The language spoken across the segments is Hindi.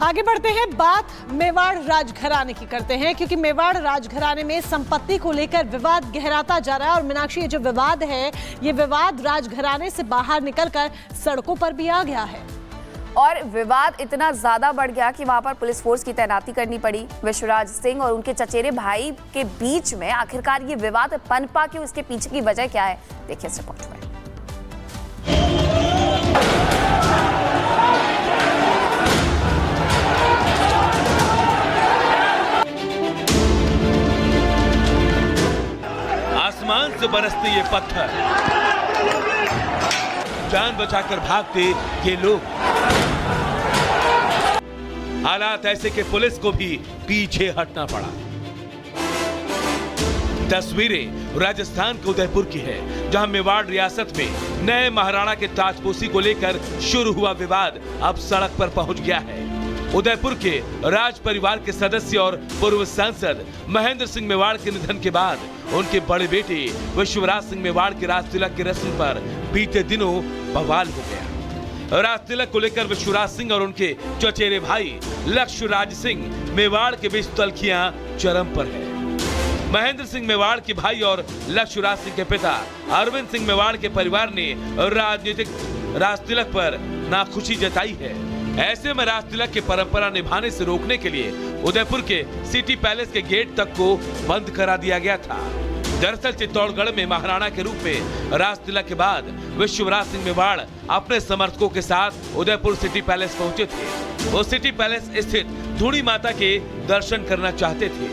आगे बढ़ते हैं, बात मेवाड़ राजघराने की करते हैं, क्योंकि मेवाड़ राजघराने में संपत्ति को लेकर विवाद गहराता जा रहा है। और मीनाक्षी, ये जो विवाद है, ये विवाद राजघराने से बाहर निकलकर सड़कों पर भी आ गया है। और विवाद इतना ज्यादा बढ़ गया कि वहां पर पुलिस फोर्स की तैनाती करनी पड़ी। विश्वराज सिंह और उनके चचेरे भाई के बीच में आखिरकार ये विवाद पनपा क्यों, इसके पीछे की वजह क्या है, देखिए इस रिपोर्ट में। आसमान से बरसते ये पत्थर, जान बचाकर भागते ये लोग, हालात ऐसे कि पुलिस को भी पीछे हटना पड़ा। तस्वीरें राजस्थान के उदयपुर की है, जहां मेवाड़ रियासत में नए महाराणा के ताजपोशी को लेकर शुरू हुआ विवाद अब सड़क पर पहुंच गया है। उदयपुर के राज परिवार के सदस्य और पूर्व सांसद महेंद्र सिंह मेवाड़ के निधन के बाद उनके बड़े बेटे विश्वराज सिंह मेवाड़ के राज तिलक की रस्म पर बीते दिनों बवाल हो गया। राज तिलक को लेकर विश्वराज सिंह और उनके चचेरे भाई लक्ष्यराज सिंह मेवाड़ के बीच तल्खियां चरम पर है। महेंद्र सिंह मेवाड़ के भाई और लक्ष्यराज सिंह के पिता अरविंद सिंह मेवाड़ के परिवार ने राजनीतिक राज तिलक पर नाखुशी जताई है। ऐसे में राज तिलक की परंपरा निभाने से रोकने के लिए उदयपुर के सिटी पैलेस के गेट तक को बंद करा दिया गया था। दरअसल चित्तौड़गढ़ में महाराणा के रूप में राज तिलक के बाद विश्वराज सिंह मेवाड़ अपने समर्थकों के साथ उदयपुर सिटी पैलेस पहुंचे थे। वो सिटी पैलेस स्थित धूड़ी माता के दर्शन करना चाहते थे।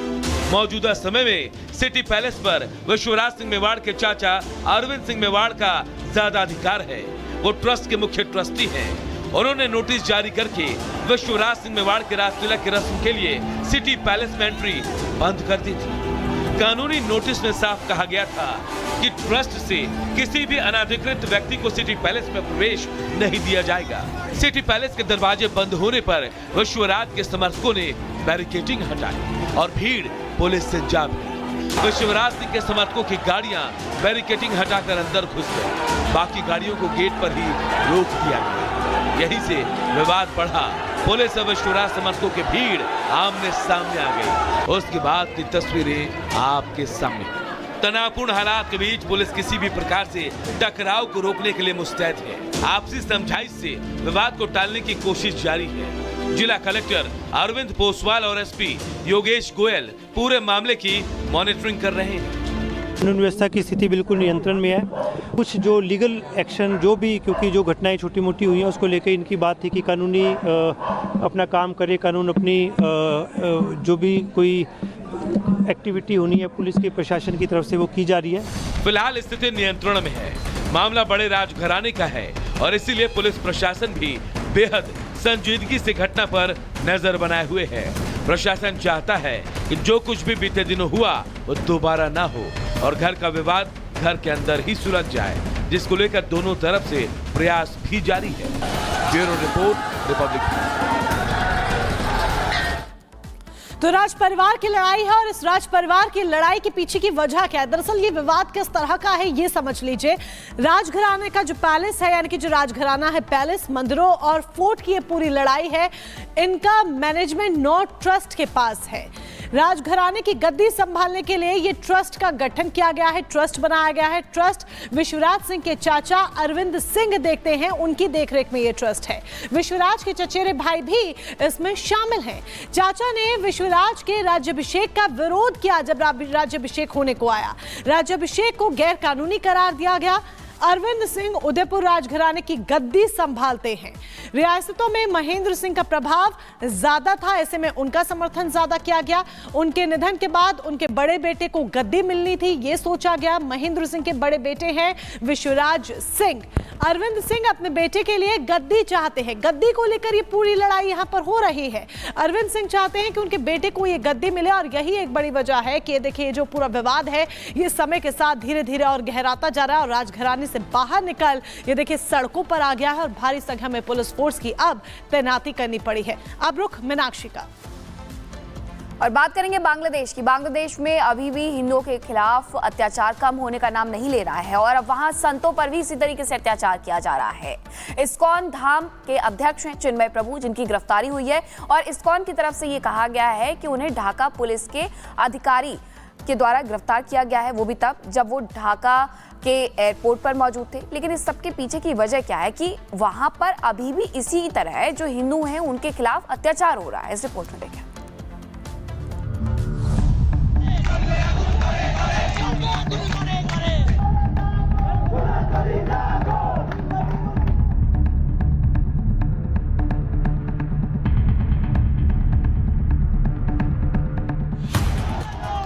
मौजूदा समय में सिटी पैलेस पर विश्वराज सिंह मेवाड़ के चाचा अरविंद सिंह मेवाड़ का ज्यादा अधिकार है। वो ट्रस्ट के मुख्य ट्रस्टी हैं। उन्होंने नोटिस जारी करके विश्वराज सिंह मेवाड़ के राज तिलक की रस्म के लिए सिटी पैलेस में एंट्री बंद कर दी थी। कानूनी नोटिस में साफ कहा गया था कि ट्रस्ट से किसी भी अनाधिकृत व्यक्ति को सिटी पैलेस में प्रवेश नहीं दिया जाएगा। सिटी पैलेस के दरवाजे बंद होने पर विश्वराज के समर्थकों ने बैरिकेडिंग हटाई और भीड़ पुलिस से जा भिड़ी। विश्वराज सिंह के समर्थकों की गाड़ियां बैरिकेडिंग हटाकर अंदर घुस गई। बाकी गाड़ियों को गेट पर ही रोक दिया गया। यही से विवाद बढ़ा। पुलिस और विश्वराज समर्थकों की भीड़ आमने सामने आ गई। उसके बाद की तस्वीरें आपके सामने। तनावपूर्ण हालात के बीच पुलिस किसी भी प्रकार से टकराव को रोकने के लिए मुस्तैद है। आपसी समझाइश से विवाद को टालने की कोशिश जारी है। जिला कलेक्टर अरविंद पोसवाल और एसपी योगेश गोयल पूरे मामले की मॉनिटरिंग कर रहे हैं। कानून व्यवस्था की स्थिति बिल्कुल नियंत्रण में है। कुछ जो लीगल एक्शन जो भी, क्योंकि जो घटनाएं छोटी मोटी हुई हैं उसको लेकर इनकी बात थी कि कानूनी अपना काम करे, कानून अपनी जो भी कोई एक्टिविटी होनी है पुलिस के प्रशासन की तरफ से वो की जा रही है। फिलहाल स्थिति नियंत्रण में है। मामला बड़े राजघराने का है और इसीलिए पुलिस प्रशासन भी बेहद संजीदगी से घटना पर नजर बनाए हुए है। प्रशासन चाहता है कि जो कुछ भी बीते दिनों हुआ वो दोबारा ना हो और घर का विवाद घर के अंदर ही सुलझ जाए, जिसको लेकर दोनों तरफ से प्रयास भी जारी है। Bureau report, Republic. तो राज परिवार की लड़ाई है और इस राज परिवार की लड़ाई के पीछे की वजह क्या है? दरअसल ये विवाद किस तरह का है ये समझ लीजिए। राजघराने का जो पैलेस है, यानी कि जो राजघराना है, पैलेस, मंदिरों और फोर्ट की ये पूरी लड़ाई है। इनका मैनेजमेंट नॉर्थ ट्रस्ट के पास है। राजघराने की गद्दी संभालने के लिए ये ट्रस्ट का गठन किया गया है, ट्रस्ट बनाया गया है। ट्रस्ट विश्वराज सिंह के चाचा अरविंद सिंह देखते हैं, उनकी देखरेख में ये ट्रस्ट है। विश्वराज के चचेरे भाई भी इसमें शामिल हैं। चाचा ने विश्वराज के राज्याभिषेक का विरोध किया जब राज्याभिषेक होने को आया। राज्याभिषेक को गैर कानूनी करार दिया गया। अरविंद सिंह उदयपुर राजघराने की गद्दी संभालते हैं। रियासतों में महेंद्र सिंह का प्रभाव ज्यादा था, ऐसे में उनका समर्थन ज्यादा किया गया। उनके निधन के बाद उनके बड़े बेटे को गद्दी मिलनी थी, ये सोचा गया। महेंद्र सिंह के बड़े बेटे हैं विश्वराज सिंह। अरविंद सिंह अपने बेटे के लिए गद्दी चाहते हैं। गद्दी को लेकर ये पूरी लड़ाई यहाँ पर हो रही है। अरविंद सिंह चाहते हैं कि उनके बेटे को ये गद्दी मिले और यही एक बड़ी वजह है कि देखिए जो पूरा विवाद है ये समय के साथ धीरे धीरे और गहराता जा रहा है और राजघराने से बाहर निकल ये देखिए सड़कों पर आ गया है और भारी संख्या में पुलिस फोर्स की अब तैनाती करनी पड़ी है। अब रुख मीनाक्षी का। और बात करेंगे बांग्लादेश की। बांग्लादेश में अभी भी हिंदुओं के खिलाफ अत्याचार कम होने का नाम नहीं ले रहा है और अब वहां संतों पर भी इसी तरीके से अत्याचार किया जा रहा है। इस्कॉन धाम के अध्यक्ष हैं चिन्मय प्रभु, जिनकी गिरफ्तारी हुई है और इस्कॉन की तरफ से ये कहा गया है कि उन्हें ढाका पुलिस के अधिकारी के द्वारा गिरफ्तार किया गया है, वो भी तब जब वो ढाका के एयरपोर्ट पर मौजूद थे। लेकिन इस सब के पीछे की वजह क्या है कि वहां पर अभी भी इसी तरह जो हिंदू हैं उनके खिलाफ अत्याचार हो रहा है। इस रिपोर्ट में देखें।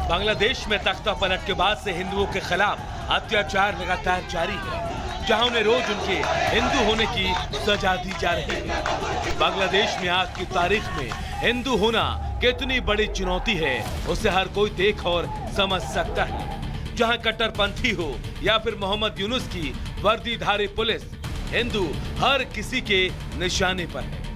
बांग्लादेश में तख्ता पलट के बाद से हिंदुओं के खिलाफ अत्याचार लगातार जारी है, जहां उन्हें रोज उनके हिंदू होने की सजा दी जा रही है। बांग्लादेश में आज की तारीख में हिंदू होना कितनी बड़ी चुनौती है, उसे हर कोई देख और समझ सकता है। जहां कट्टरपंथी हो या फिर मोहम्मद यूनुस की वर्दीधारी पुलिस, हिंदू हर किसी के निशाने पर है।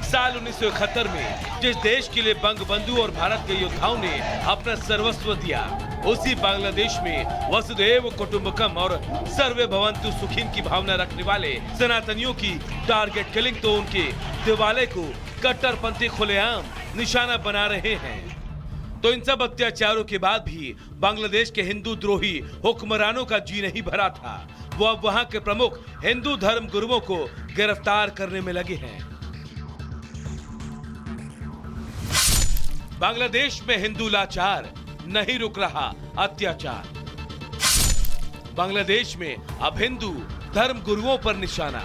साल 1971 में जिस देश के लिए बंगबंधु और भारत के योद्धाओं ने अपना सर्वस्व दिया, उसी बांग्लादेश में वसुधैव कुटुंबकम और सर्वे भवन्तु सुखिन की भावना रखने वाले सनातनियों की टारगेट किलिंग तो उनके दिवाले को कट्टरपंथी खुलेआम निशाना बना रहे हैं। तो इन सब अत्याचारों के बाद भी बांग्लादेश के हिंदू द्रोही हुक्मरानों का जी नहीं भरा था। वो अब वहां के प्रमुख हिंदू धर्म गुरुओं को गिरफ्तार करने में लगे हैं। बांग्लादेश में हिंदू लाचार, नहीं रुक रहा अत्याचार। बांग्लादेश में अब हिंदू धर्म गुरुओं पर निशाना।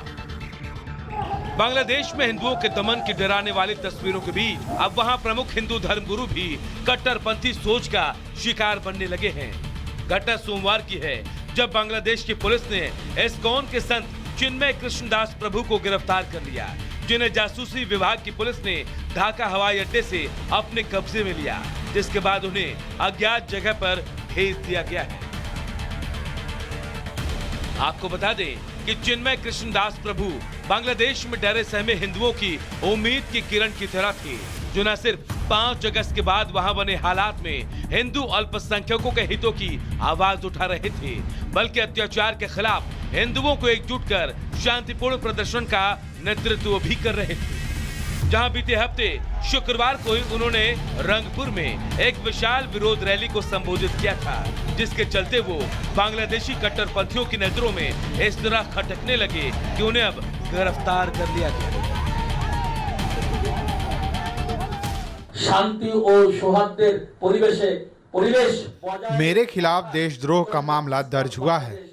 बांग्लादेश में हिंदुओं के दमन की डराने वाली तस्वीरों के बीच अब वहां प्रमुख हिंदू धर्म गुरु भी कट्टरपंथी सोच का शिकार बनने लगे हैं। घटना सोमवार की है, जब बांग्लादेश की पुलिस ने इस्कॉन के संत चिन्मय कृष्णदास प्रभु को गिरफ्तार कर लिया, जिन्हें जासूसी विभाग की पुलिस ने ढाका हवाई अड्डे से अपने कब्जे में लिया, जिसके बाद उन्हें अज्ञात जगह पर भेज दिया गया है। आपको बता दें कि चिन्मय कृष्णदास प्रभु बांग्लादेश में डरे सहमे हिंदुओं की उम्मीद की किरण की तरह थे, जो न सिर्फ 5 अगस्त के बाद वहां बने हालात में हिंदू अल्पसंख्यकों के हितों की आवाज उठा रहे थे, बल्कि अत्याचार के खिलाफ हिंदुओं को एकजुट कर शांतिपूर्ण प्रदर्शन का नेतृत्व भी कर रहे थे। जहां बीते हफ्ते शुक्रवार को ही उन्होंने रंगपुर में एक विशाल विरोध रैली को संबोधित किया था, जिसके चलते वो बांग्लादेशी कट्टरपंथियों की नजरों में इस तरह खटकने लगे कि उन्हें अब गिरफ्तार कर लिया गया। शांति और सौहार्देर परिवेश मेरे खिलाफ देशद्रोह का मामला दर्ज हुआ है।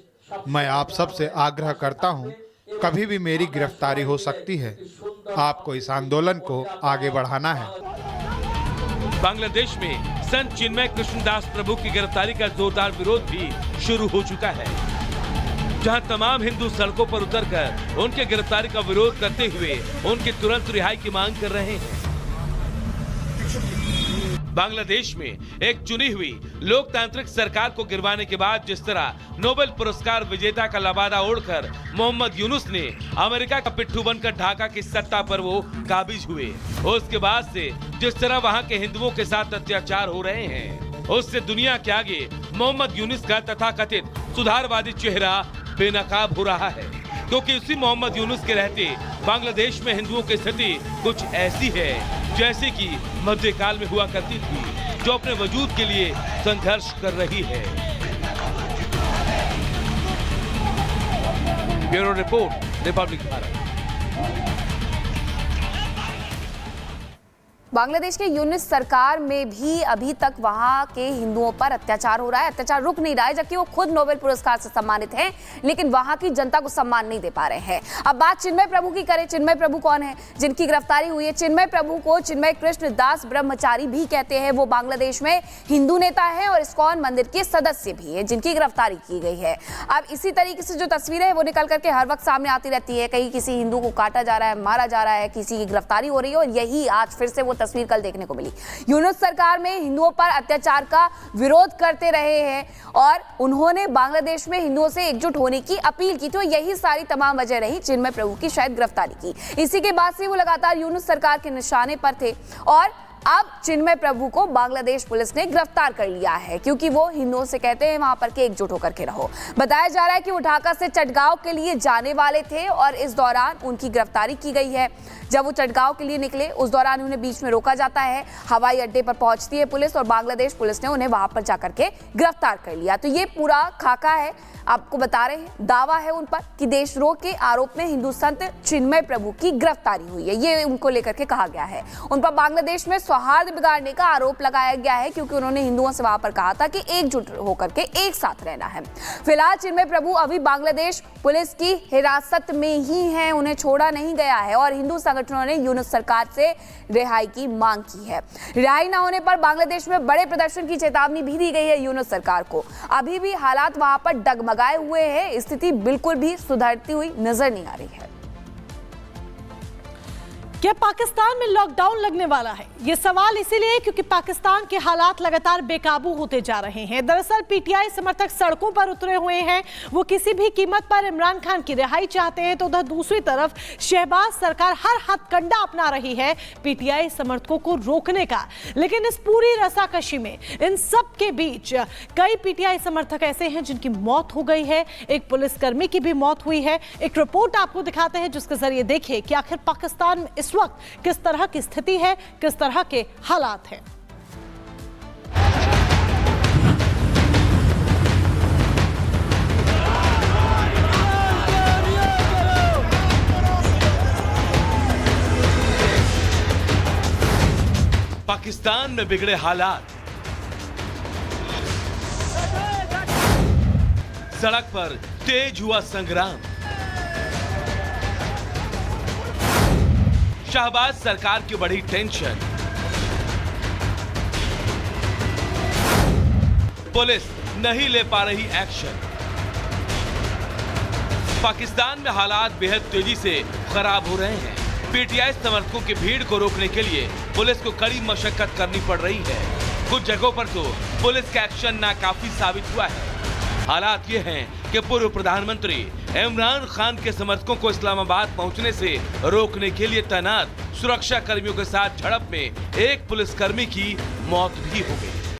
मैं आप सबसे आग्रह करता हूं, कभी भी मेरी गिरफ्तारी हो सकती है। आपको इस आंदोलन को आगे बढ़ाना है। बांग्लादेश में संत चिन्मय कृष्णदास प्रभु की गिरफ्तारी का जोरदार विरोध भी शुरू हो चुका है, जहां तमाम हिंदू सड़कों पर उतरकर उनके गिरफ्तारी का विरोध करते हुए उनकी तुरंत रिहाई की मांग कर रहे हैं। बांग्लादेश में एक चुनी हुई लोकतांत्रिक सरकार को गिरवाने के बाद जिस तरह नोबेल पुरस्कार विजेता का लबादा ओढ़कर मोहम्मद यूनुस ने अमेरिका का पिट्ठू बनकर ढाका की सत्ता पर वो काबिज हुए, उसके बाद से जिस तरह वहां के हिंदुओं के साथ अत्याचार हो रहे हैं, उससे दुनिया के आगे मोहम्मद यूनुस का तथाकथित सुधारवादी चेहरा बेनकाब हो रहा है। क्योंकि उसी मोहम्मद यूनुस के रहते बांग्लादेश में हिंदुओं की स्थिति कुछ ऐसी है जैसे कि मध्यकाल में हुआ करती थी, जो अपने वजूद के लिए संघर्ष कर रही है। Bureau report, Republic Bharat. Bangladesh के यूनुस सरकार में भी अभी तक वहां के हिंदुओं पर अत्याचार हो रहा है, अत्याचार रुक नहीं रहा है, जबकि वो खुद नोबेल पुरस्कार से सम्मानित हैं, लेकिन वहां की जनता को सम्मान नहीं दे पा रहे हैं। अब बात चिन्मय प्रभु की करें। चिन्मय प्रभु कौन है जिनकी गिरफ्तारी हुई है? चिन्मय प्रभु को चिन्मय कृष्ण दास ब्रह्मचारी भी कहते हैं। वो बांग्लादेश में हिंदू नेता है और इस्कॉन मंदिर के सदस्य भी है, जिनकी गिरफ्तारी की गई है। अब इसी तरीके से जो तस्वीरें है वो निकल करके हर वक्त सामने आती रहती है। कहीं किसी हिंदू को काटा जा रहा है, मारा जा रहा है, किसी की गिरफ्तारी हो रही है, और यही आज फिर से वो तस्वीर कल देखने को मिली। यूनुस सरकार में हिंदुओं पर अत्याचार का विरोध करते रहे हैं और उन्होंने बांग्लादेश में हिंदुओं से एकजुट होने की अपील की थी, और यही सारी तमाम वजह रही चिन्मय प्रभु की शायद गिरफ्तारी की। इसी के बाद से वो लगातार यूनुस सरकार के निशाने पर थे और अब चिन्मय प्रभु को बांग्लादेश पुलिस ने गिरफ्तार कर लिया है, क्योंकि वो हिंदुओं से कहते हैं वहां पर कि एकजुट होकर के रहो। बताया जा रहा है कि वो ढाका से चटगांव के लिए जाने वाले थे और इस दौरान उनकी गिरफ्तारी की गई है। जब वो चटगांव के लिए निकले उस दौरान उन्हें बीच में रोका जाता है। हवाई अड्डे पर पहुंचती है पुलिस और बांग्लादेश पुलिस ने उन्हें वहां पर जाकर के गिरफ्तार कर लिया। तो ये पूरा खाका है, आपको बता रहे हैं, दावा है उन पर कि देशद्रोह के आरोप में हिंदू संत चिन्मय प्रभु की गिरफ्तारी हुई है, ये उनको लेकर के कहा गया है। उन पर बांग्लादेश में सौहार्द बिगाड़ने का आरोप लगाया गया है, क्योंकि उन्होंने हिंदुओं से वहां पर कहा था कि एकजुट होकर के एक साथ रहना है। फिलहाल चिन्मय प्रभु अभी बांग्लादेश पुलिस की हिरासत में ही है, उन्हें छोड़ा नहीं गया है और हिंदू संगठनों ने यूनुस सरकार से रिहाई की मांग की है। रिहाई न होने पर बांग्लादेश में बड़े प्रदर्शन की चेतावनी भी दी गई है यूनुस सरकार को। अभी भी हालात वहां पर डगमगाए हुए हैं, स्थिति बिल्कुल भी सुधरती हुई नजर नहीं आ रही है। क्या पाकिस्तान में लॉकडाउन लगने वाला है? ये सवाल इसीलिए क्योंकि पाकिस्तान के हालात लगातार बेकाबू होते जा रहे हैं। दरअसल पीटीआई समर्थक सड़कों पर उतरे हुए हैं। वो किसी भी कीमत पर इमरान खान की रिहाई चाहते हैं, तो उधर दूसरी तरफ शहबाज सरकार हर हथकंडा अपना रही है पीटीआई समर्थकों को रोकने का। लेकिन इस पूरी रसाकशी में इन सब के बीच कई पीटीआई समर्थक ऐसे हैं जिनकी मौत हो गई है। एक पुलिसकर्मी की भी मौत हुई है। एक रिपोर्ट आपको दिखाते हैं जिसके जरिए देखिए कि आखिर पाकिस्तान में इस वक्त किस तरह की स्थिति है, किस तरह के हालात हैं। पाकिस्तान में बिगड़े हालात, सड़क पर तेज हुआ संग्राम, शहबाज सरकार की बड़ी टेंशन, पुलिस नहीं ले पा रही एक्शन। पाकिस्तान में हालात बेहद तेजी से खराब हो रहे हैं। पीटीआई समर्थकों की भीड़ को रोकने के लिए पुलिस को कड़ी मशक्कत करनी पड़ रही है। कुछ जगहों पर तो पुलिस का एक्शन नाकाफी साबित हुआ है। हालात ये हैं कि पूर्व प्रधानमंत्री इमरान खान के समर्थकों को इस्लामाबाद पहुंचने से रोकने के लिए तैनात सुरक्षा कर्मियों के साथ झड़प में एक पुलिसकर्मी की मौत भी हो गई।